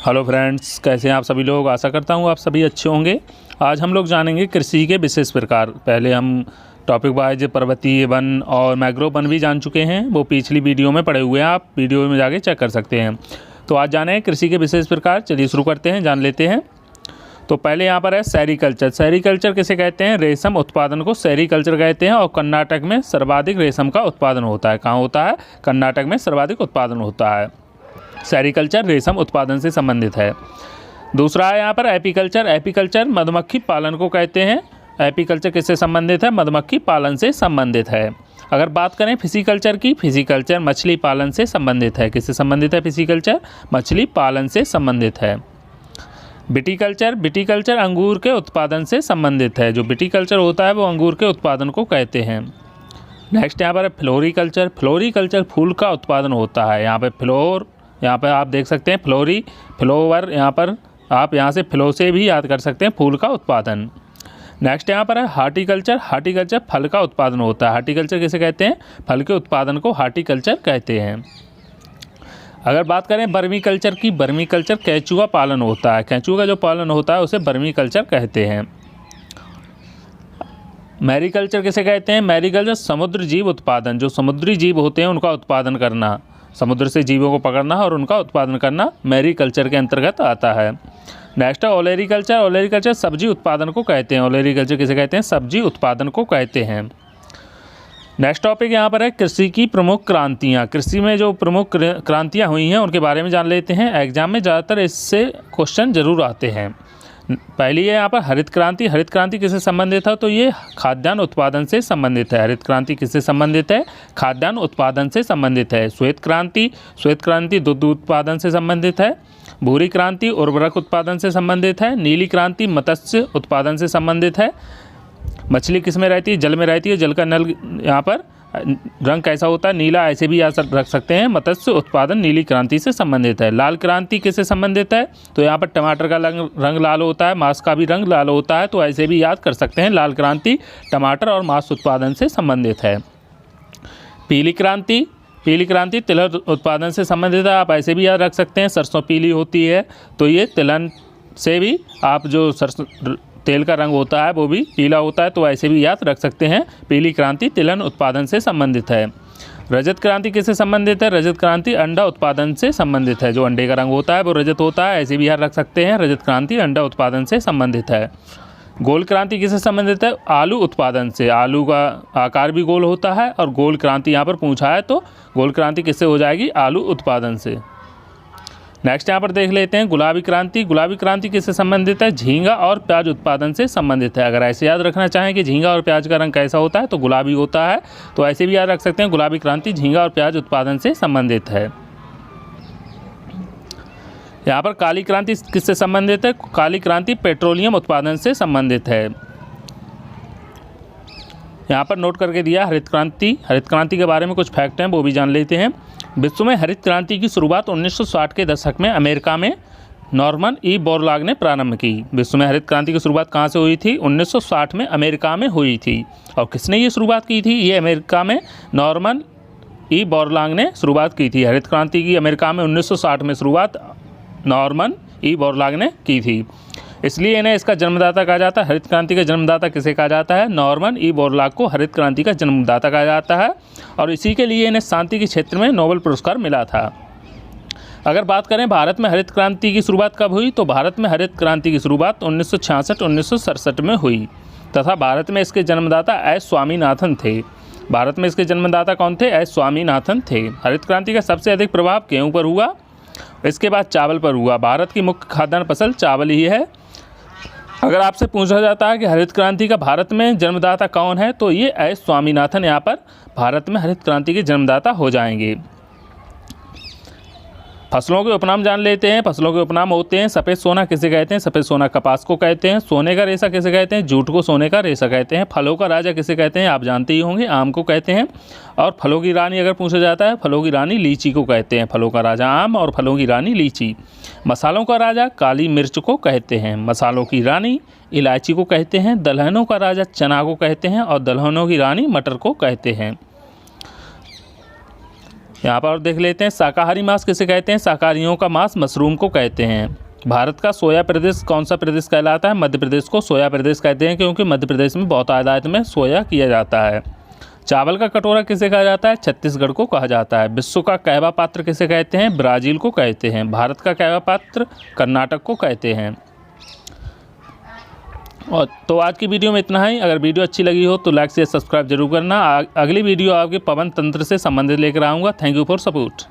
Hello friends, कैसे हैं आप सभी लोग। आशा करता हूं आप सभी अच्छे होंगे। आज हम लोग जानेंगे कृषि के विशेष प्रकार। पहले हम टॉपिक वाइज पर्वतीय वन और मैंग्रोव वन भी जान चुके हैं, वो पिछली वीडियो में पढ़े हुए हैं, आप वीडियो में जाके चेक कर सकते हैं। तो आज जाने कृषि के विशेष प्रकार। चलिए शुरू करते हैं, जान लेते हैं। तो पहले यहाँ पर है सेरीकल्चर। सेरीकल्चर किसे कहते हैं? रेशम उत्पादन को सेरीकल्चर कहते हैं और कर्नाटक में सर्वाधिक रेशम का उत्पादन होता है। कहाँ होता है? कर्नाटक में सर्वाधिक उत्पादन होता है। सेरीकल्चर रेशम उत्पादन से संबंधित है। दूसरा है यहाँ पर एपीकल्चर। एपीकल्चर मधुमक्खी पालन को कहते हैं। एपीकल्चर किससे संबंधित है? मधुमक्खी पालन से संबंधित है। अगर बात करें फिशिकल्चर की, फिशिकल्चर मछली पालन से संबंधित है। किससे संबंधित है फिशिकल्चर? मछली पालन से संबंधित है। विटीकल्चर, विटीकल्चर अंगूर के उत्पादन से संबंधित है। जो विटीकल्चर होता है वो अंगूर के उत्पादन को कहते हैं। नेक्स्ट यहाँ पर है फ्लोरीकल्चर। फ्लोरीकल्चर फूल का उत्पादन होता है। यहाँ पे फ्लोर, यहाँ पर आप देख सकते हैं फ्लोरी, फ्लोवर, यहाँ पर आप यहाँ से फ्लो से भी याद कर सकते हैं फूल का उत्पादन। नेक्स्ट यहाँ पर है हार्टिकल्चर। हार्टिकल्चर फल का उत्पादन होता है। हार्टिकल्चर किसे कहते हैं? फल के उत्पादन को हार्टिकल्चर कहते हैं। अगर बात करें बर्मीकल्चर की, बर्मीकल्चर केंचुआ पालन होता है। केंचुआ का जो पालन होता है उसे बर्मीकल्चर कहते हैं। मैरीकल्चर किसे कहते हैं? मैरीकल्चर समुद्र जीव उत्पादन, जो समुद्री जीव होते हैं उनका उत्पादन करना, समुद्र से जीवों को पकड़ना और उनका उत्पादन करना मैरीकल्चर के अंतर्गत आता है। नेक्स्ट है ओलेरीकल्चर। ओलेरीकल्चर सब्जी उत्पादन को कहते हैं। ओलेरीकल्चर किसे कहते हैं? सब्जी उत्पादन को कहते हैं। नेक्स्ट टॉपिक यहाँ पर है कृषि की प्रमुख क्रांतियाँ। कृषि में जो प्रमुख क्रांतियाँ हुई हैं उनके बारे में जान लेते हैं। एग्जाम में ज़्यादातर इससे क्वेश्चन जरूर आते हैं। पहली है यहाँ पर हरित क्रांति। हरित क्रांति किससे संबंधित है? तो ये खाद्यान्न उत्पादन से संबंधित है। हरित क्रांति किससे संबंधित है? खाद्यान्न उत्पादन से संबंधित है। श्वेत क्रांति, श्वेत क्रांति दुग्ध उत्पादन से संबंधित है। भूरी क्रांति उर्वरक उत्पादन से संबंधित है। नीली क्रांति मत्स्य उत्पादन से संबंधित है। मछली किस में रहती है? जल में रहती है। जल का नल यहाँ पर रंग कैसा होता है? नीला, ऐसे भी याद रख सकते हैं। मत्स्य उत्पादन नीली क्रांति से संबंधित है। लाल क्रांति किससे संबंधित है? तो यहाँ पर टमाटर का रंग लाल होता है, मांस का भी रंग लाल होता है, तो ऐसे भी याद कर सकते हैं। लाल क्रांति टमाटर और मांस उत्पादन से संबंधित है। पीली क्रांति, पीली क्रांति तिलहन उत्पादन से संबंधित है। आप ऐसे भी याद रख सकते हैं। सरसों पीली होती है तो ये तिलहन से भी, आप जो सरसों तेल का रंग होता है वो भी पीला होता है, तो ऐसे भी याद रख सकते हैं। पीली क्रांति तिलहन उत्पादन से संबंधित है। रजत क्रांति किससे संबंधित है? रजत क्रांति अंडा उत्पादन से संबंधित है। जो अंडे का रंग होता है वो रजत होता है, ऐसे भी याद रख सकते हैं। रजत क्रांति अंडा उत्पादन से संबंधित है। गोल क्रांति किससे संबंधित है? आलू उत्पादन से। आलू का आकार भी गोल होता है और गोल क्रांति यहाँ पर पूछा है, तो गोल क्रांति किससे हो जाएगी? आलू उत्पादन से। नेक्स्ट यहाँ पर देख लेते हैं गुलाबी क्रांति। गुलाबी क्रांति किससे संबंधित है? झींगा और प्याज उत्पादन से संबंधित है। अगर ऐसे याद रखना चाहें कि झींगा और प्याज का रंग कैसा होता है तो गुलाबी होता है, तो ऐसे भी याद रख सकते हैं। गुलाबी क्रांति झींगा और प्याज उत्पादन से संबंधित है। यहाँ पर काली क्रांति किससे संबंधित है? काली क्रांति पेट्रोलियम उत्पादन से संबंधित है। यहाँ पर नोट करके दिया हरित क्रांति। हरित क्रांति के बारे में कुछ फैक्ट हैं, वो भी जान लेते हैं। विश्व में हरित क्रांति की शुरुआत 1960 के दशक में अमेरिका में नॉर्मन ई बोरलॉग ने प्रारंभ की। विश्व में हरित क्रांति की शुरुआत कहाँ से हुई थी? 1960 में अमेरिका में हुई थी। और किसने ये शुरुआत की थी? ये अमेरिका में नॉर्मन ई बोरलॉग ने शुरुआत की थी। हरित क्रांति की अमेरिका में 1960 में शुरुआत नॉर्मन ई बोरलॉग ने की थी, इसलिए इन्हें इसका जन्मदाता कहा जाता है। हरित क्रांति का जन्मदाता किसे कहा जाता है? नॉर्मन ई बोरलॉग को हरित क्रांति का जन्मदाता कहा जाता है, और इसी के लिए इन्हें शांति के क्षेत्र में नोबेल पुरस्कार मिला था। अगर बात करें भारत में हरित क्रांति की शुरुआत कब हुई, तो भारत में हरित क्रांति की शुरुआत 1966-1967 में हुई, तथा भारत में इसके जन्मदाता एस स्वामीनाथन थे। भारत में इसके जन्मदाता कौन थे? एस स्वामीनाथन थे। हरित क्रांति का सबसे अधिक प्रभाव गेहूँ पर हुआ, इसके बाद चावल पर हुआ। भारत की मुख्य खाद्यान्न फसल चावल ही है। अगर आपसे पूछा जाता है कि हरित क्रांति का भारत में जन्मदाता कौन है, तो ये एस स्वामीनाथन यहाँ पर भारत में हरित क्रांति के जन्मदाता हो जाएंगे। फसलों के उपनाम जान लेते हैं। फसलों के उपनाम होते हैं सफ़ेद सोना किसे कहते हैं? सफ़ेद सोना कपास को कहते हैं। सोने का रेशा किसे कहते हैं? जूट को सोने का रेशा कहते हैं। फलों का राजा किसे कहते हैं? आप जानते ही होंगे, आम को कहते हैं। और फलों की रानी अगर पूछा जाता है, फलों की रानी लीची को कहते हैं। फलों का राजा आम और फलों की रानी लीची। मसालों का राजा काली मिर्च को कहते हैं। मसालों की रानी इलायची को कहते हैं। दलहनों का राजा चना को कहते हैं और दलहनों की रानी मटर को कहते हैं। यहाँ पर और देख लेते हैं, शाकाहारी मांस किसे कहते हैं? शाकाहारियों का मांस मशरूम को कहते हैं। भारत का सोया प्रदेश कौन सा प्रदेश कहलाता है? मध्य प्रदेश को सोया प्रदेश कहते हैं, क्योंकि मध्य प्रदेश में बहुत आदात में सोया किया जाता है। चावल का कटोरा किसे कहा जाता है? छत्तीसगढ़ को कहा जाता है। विश्व का कहवा पात्र किसे कहते हैं? ब्राज़ील को कहते हैं। भारत का कहवा पात्र कर्नाटक को कहते हैं। और तो आज की वीडियो में इतना ही। अगर वीडियो अच्छी लगी हो तो लाइक शेयर सब्सक्राइब जरूर करना। अगली वीडियो आपके पवन तंत्र से संबंधित लेकर आऊँगा। Thank you for support.